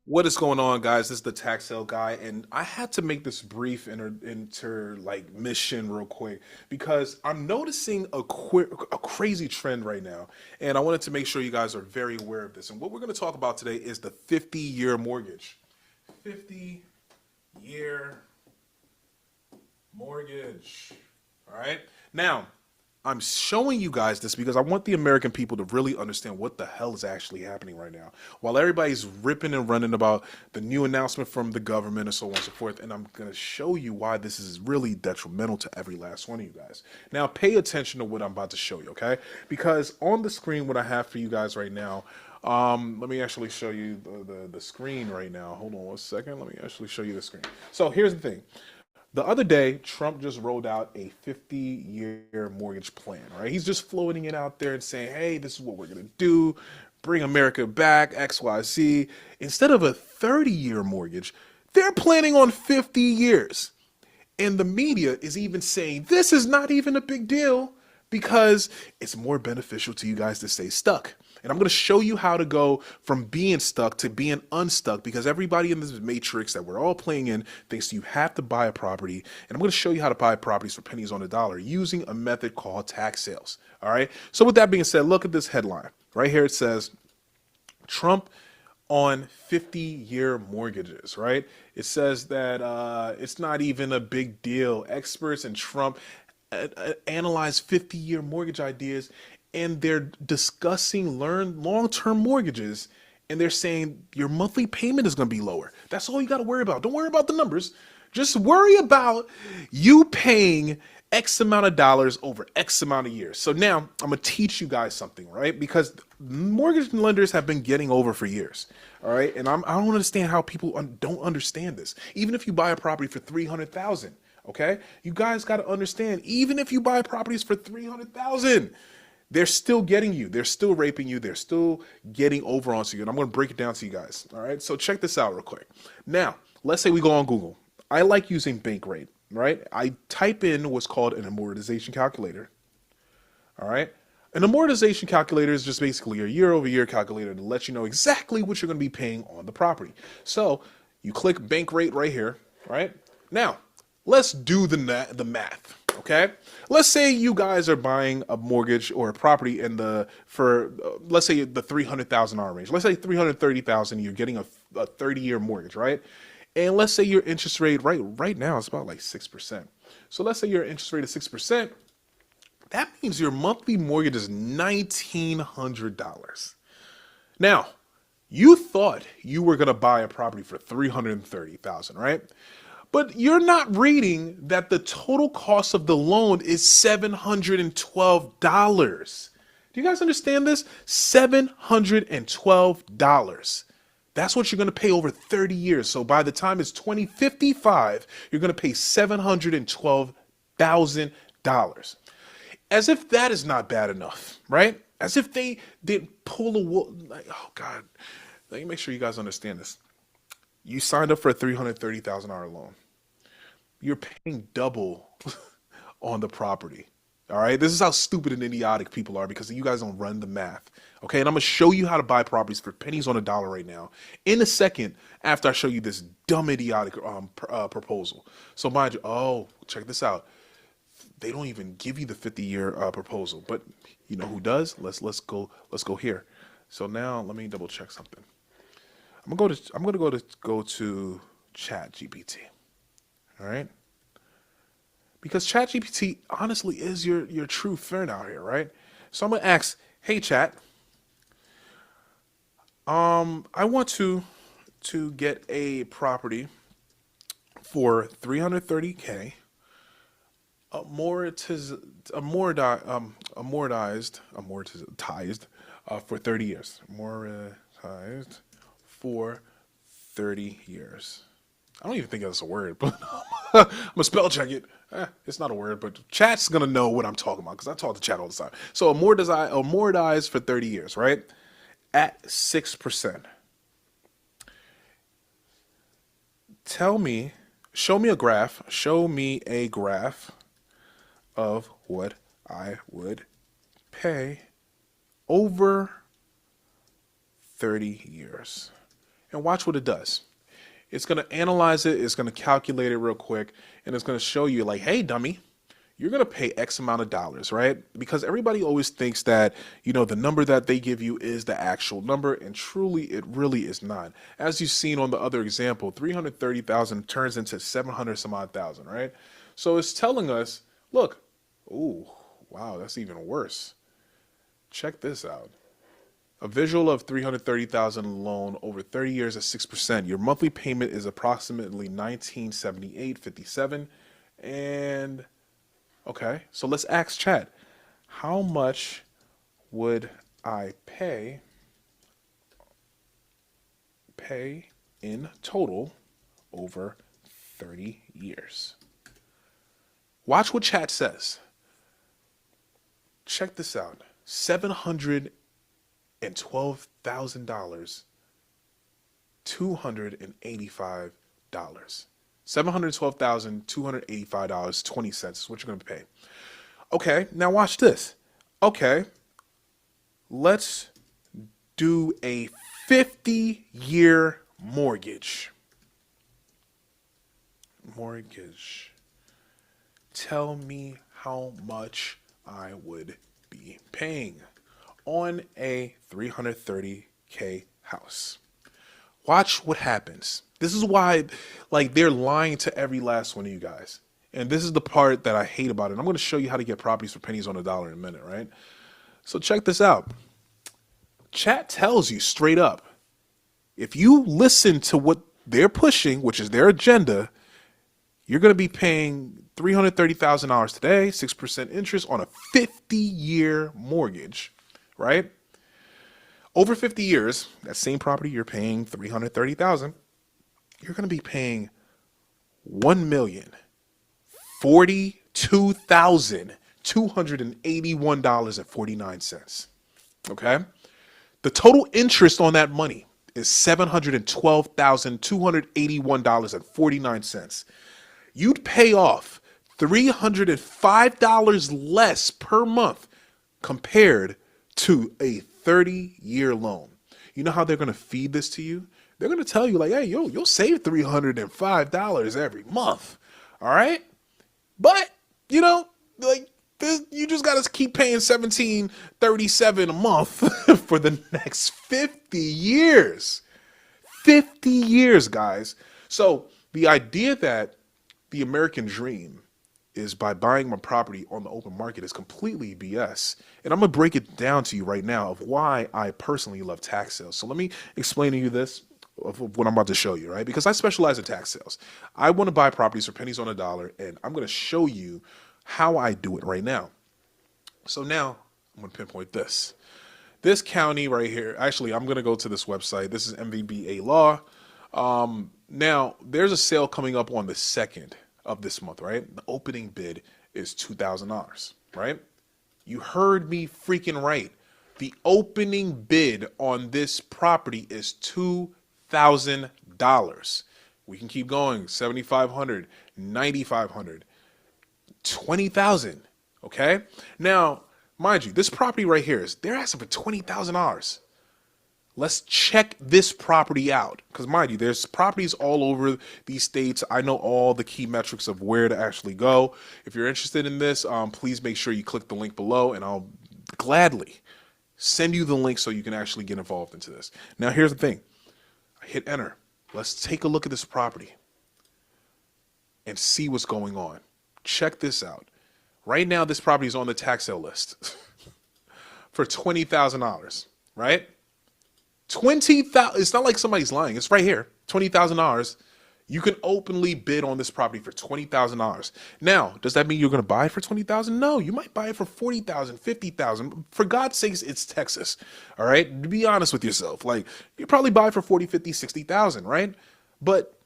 What is going on, guys? This is the tax sale guy, and I had to make this brief mission real quick because I'm noticing a crazy trend right now, and I wanted to make sure you guys are very aware of this. And what we're going to talk about today is the 50-year mortgage. 50-year mortgage. All right. Now, I'm showing you guys this because I want the American people to really understand what the hell is actually happening right now. While everybody's ripping and running about the new announcement from the government and so on and so forth, and I'm going to show you why this is really detrimental to every last one of you guys. Now, pay attention to what I'm about to show you, okay? Because on the screen, what I have for you guys right now, let me actually show you the screen right now. Hold on one second. Let me actually show you the screen. So here's the thing. The other day, Trump just rolled out a 50-year mortgage plan, right? He's just floating it out there and saying, hey, this is what we're going to do, bring America back, XYZ. Instead of a 30-year mortgage, they're planning on 50 years. And the media is even saying this is not even a big deal because it's more beneficial to you guys to stay stuck. And I'm going to show you how to go from being stuck to being unstuck because everybody in this matrix that we're all playing in thinks you have to buy a property. And I'm going to show you how to buy properties for pennies on the dollar using a method called tax sales. All right. So with that being said, look at this headline right here. It says Trump on 50-year mortgages, right? It says that it's not even a big deal. Experts and Trump analyze 50-year mortgage ideas, and they're discussing long-term mortgages, and they're saying your monthly payment is going to be lower. That's all you got to worry about. Don't worry about the numbers. Just worry about you paying X amount of dollars over X amount of years. So now I'm gonna teach you guys something, right? Because mortgage lenders have been getting over for years, all right? And I don't understand how people don't understand this. Even if you buy a property for 300,000, okay? You guys got to understand. Even if you buy properties for 300,000, they're still getting you. They're still raping you. They're still getting over onto you. And I'm going to break it down to you guys. All right. So check this out real quick. Now, let's say we go on Google. I like using bank rate, right? I type in what's called an amortization calculator. All right. An amortization calculator is just basically a year over year calculator to let you know exactly what you're going to be paying on the property. So you click bank rate right here, right? Now, let's do the math. Okay, let's say you guys are buying a mortgage or a property in the for let's say the $300,000 range. Let's say 330,000. You're getting a 30-year mortgage, right? And let's say your interest rate right now is about like 6%. So let's say your interest rate is 6%. That means your monthly mortgage is $1,900. Now, you thought you were going to buy a property for 330,000, right? But you're not reading that the total cost of the loan is $712. Do you guys understand this? $712. That's what you're going to pay over 30 years. So by the time it's 2055, you're going to pay $712,000. As if that is not bad enough, right? As if they did pull a wool. Like, oh God, let me make sure you guys understand this. You signed up for a $330,000 loan. You're paying double on the property. All right. This is how stupid and idiotic people are because you guys don't run the math. Okay. And I'm going to show you how to buy properties for pennies on a dollar right now in a second after I show you this dumb, idiotic proposal. So mind you, oh, check this out. They don't even give you the 50-year proposal, but you know who does? Let's go here. So now let me double check something. I'm gonna go to Chat GPT. All right, because Chat GPT honestly is your true friend out here, right? So I'm gonna ask, hey Chat, I want to get a property for 330K, amortized for 30 years, amortized for 30 years. I don't even think that's a word, but I'm gonna spell check it. It's not a word, but chat's gonna know what I'm talking about because I talk to chat all the time. So amortized for 30 years, right? At 6%. Tell me, show me a graph of what I would pay over 30 years. and watch what it does. It's going to analyze it, it's going to calculate it real quick, and it's going to show you like, hey, dummy, you're going to pay X amount of dollars, right? Because everybody always thinks that, the number that they give you is the actual number, and truly it really is not. As you've seen on the other example, 330,000 turns into 700 some odd thousand, right? So it's telling us, look, ooh, wow, that's even worse. Check this out. A visual of 330,000 loan over 30 years at 6%. Your monthly payment is approximately 1978.57. And okay, so let's ask chat. How much would I pay in total over 30 years? Watch what chat says. Check this out. $712,000, $285. $712,285.20 is what you're going to pay. Okay, now watch this. Okay, let's do a 50-year mortgage. Tell me how much I would be paying on a 330K house. Watch what happens. This is why, they're lying to every last one of you guys. And this is the part that I hate about it. I'm going to show you how to get properties for pennies on a dollar in a minute, right? So check this out. Chat tells you straight up, if you listen to what they're pushing, which is their agenda, you're going to be paying $330,000 today, 6% interest on a 50-year mortgage, right? Over 50 years, that same property you're paying $330,000, you're going to be paying $1,042,281.49. Okay? The total interest on that money is $712,281.49. You'd pay off $305 less per month compared to a 30-year loan. You know how they're going to feed this to you? They're going to tell you hey, you'll save $305 every month. All right? But, you just got to keep paying $1,737 a month for the next 50 years. 50 years, guys. So the idea that the American dream is by buying my property on the open market is completely BS. And I'm going to break it down to you right now of why I personally love tax sales. So let me explain to you this of what I'm about to show you, right? Because I specialize in tax sales. I want to buy properties for pennies on a dollar, and I'm going to show you how I do it right now. So now I'm going to pinpoint this. This county right here, actually, I'm going to go to this website. This is MVBA Law. Now, there's a sale coming up on the 2nd of this month, right? The opening bid is $2,000, right? You heard me freaking right. The opening bid on this property is $2,000. We can keep going. $7,500, $9,500, $20,000. Okay. Now, mind you, this property right here they're asking for $20,000. Let's check this property out. Because mind you, there's properties all over these states. I know all the key metrics of where to actually go. If you're interested in this, please make sure you click the link below, and I'll gladly send you the link so you can actually get involved into this. Now, here's the thing. I hit enter. Let's take a look at this property and see what's going on. Check this out. Right now, this property is on the tax sale list for $20,000, right? $20,000. It's not like somebody's lying. It's right here. $20,000. You can openly bid on this property for $20,000. Now, does that mean you're going to buy it for $20,000? No, you might buy it for $40,000, $50,000. For God's sakes, it's Texas. All right. To be honest with yourself, you probably buy it for $40,000, $50,000, $60,000, right? But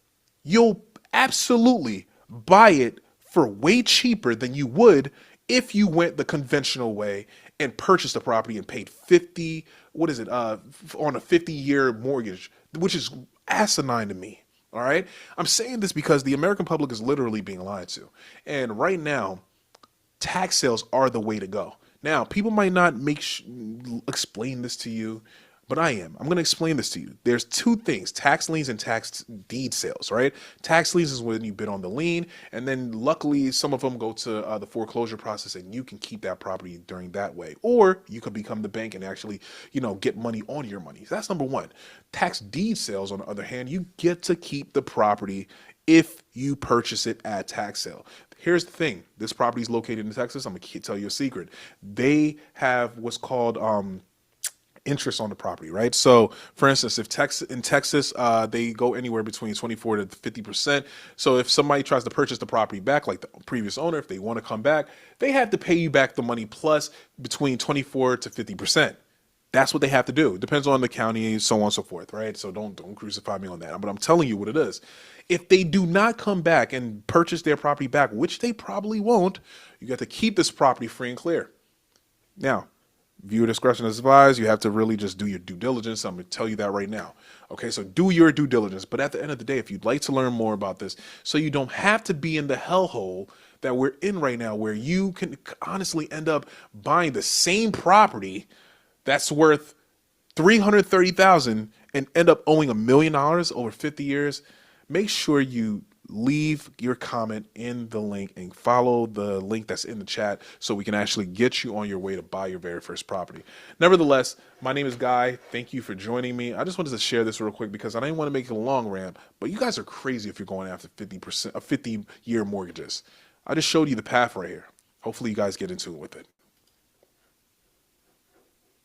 you'll absolutely buy it for way cheaper than you would if you went the conventional way and purchased a property and paid on a 50-year mortgage, which is asinine to me. All right. I'm saying this because the American public is literally being lied to. And right now, tax sales are the way to go. Now, people might not explain this to you, but I am. I'm going to explain this to you. There's two things: tax liens and tax deed sales, right? Tax liens is when you bid on the lien, and then luckily some of them go to the foreclosure process, and you can keep that property during that way, or you could become the bank and actually, get money on your money. That's number one. Tax deed sales, on the other hand, you get to keep the property if you purchase it at tax sale. Here's the thing: this property is located in Texas. I'm gonna tell you a secret. They have what's called interest on the property, right? So, for instance, if in Texas, they go anywhere between 24 to 50%. So, if somebody tries to purchase the property back, like the previous owner, if they want to come back, they have to pay you back the money plus between 24 to 50%. That's what they have to do. It depends on the county, so on and so forth, right? So don't crucify me on that. But I'm telling you what it is. If they do not come back and purchase their property back, which they probably won't, you got to keep this property free and clear. Now, viewer discretion is advised. You have to really just do your due diligence. I'm going to tell you that right now. Okay, so do your due diligence. But at the end of the day, if you'd like to learn more about this, so you don't have to be in the hellhole that we're in right now, where you can honestly end up buying the same property that's worth $330,000 and end up owing $1 million over 50 years, make sure you leave your comment in the link and follow the link that's in the chat so we can actually get you on your way to buy your very first property. Nevertheless, my name is Guy. Thank you for joining me. I just wanted to share this real quick because I didn't want to make it a long rant, but you guys are crazy if you're going after 50% of 50-year mortgages. I just showed you the path right here. Hopefully you guys get into it with it.